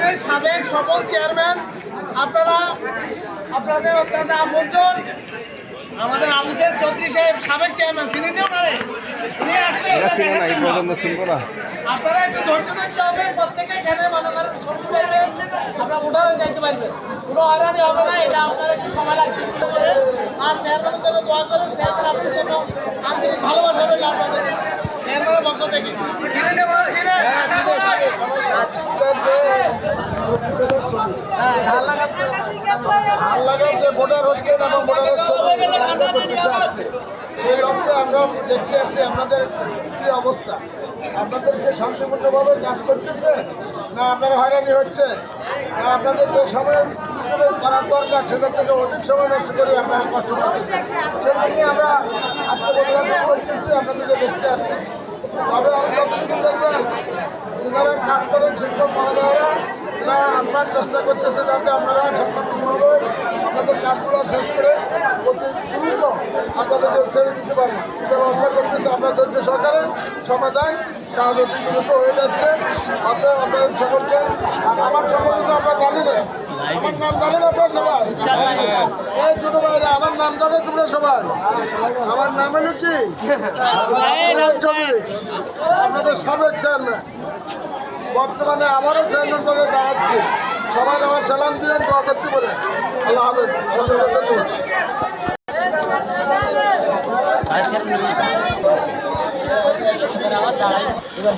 আমাদের সাবেক সফল চেয়ারম্যান আপনাদের অত্যন্ত আপনজন আমাদের আবুজের চৌধুরী সাহেব সাবেক চেয়ারম্যান ছিলেন উনি আসছে। আপনারা একটু ধৈর্য ধরতে হবে। প্রত্যেকে এখানে মনে করেন আপনারা উঠানো যাইতে পারবেন, কোনো হয়রানি হবে না। এটা আপনার একটু সময় লাগবে। আর চেয়ারম্যানের জন্য দোয়া করেন। চেয়ারম্যান আপনার জন্য আন্তরিক ভালোবাসা রইল আপনাদের চেয়ারম্যানের পক্ষ থেকে। ছিলেন বলছিলেন আল্লাহের যে ভোটার হচ্ছেন এবং ভোটারের ছবি করতেছে আজকে, সেই লক্ষ্যে আমরা দেখতে আসছি আপনাদের কি অবস্থা। আপনাদেরকে শান্তিপূর্ণভাবে কাজ করতেছে না আপনারা হয়রানি হচ্ছে, না আপনাদের যে সময়ের ভিতরে করার দরকার সেটার থেকে অধিক সময় নষ্ট করে আপনারা কষ্ট পাচ্ছেন। সেজন্য আমরা আজকে পরিবর্তন করতেছি, আপনাদেরকে দেখতে আসছি। তবে আমি যতটুকু দেখবেন যেনারা কাজ করেন শিক্ষক মহোদয়রা, এরা আপনার চেষ্টা করতেছে যাতে আপনারা সম্পূর্ণভাবে আপনাদের কাজগুলো শেষ করে অতি দ্রুত আপনাদেরকে ছেড়ে দিতে পারেন সে ব্যবস্থা করতেছে। আপনার ধৈর্য সরকারের সমাধান কাজ অতি দ্রুত হয়ে যাচ্ছে। অতএব আপনাদের সকলকে, আর আমার সম্পর্কে তো আপনারা জানেন, আমার নাম জানেন আপনারা সবাই। এই ছোট ভাইরা আমার নাম জানো তোমরা সবাই। আমার নাম হলো কি চৌধুরী, আপনাদের সাবেক চেয়ারম্যান, বর্তমানে আমারও চেয়ারম্যান পদে দাঁড়াচ্ছে। সবাই আমার সালাম দিয়ে দোয়া করতে বলে। আল্লাহ হাফেজ। এবার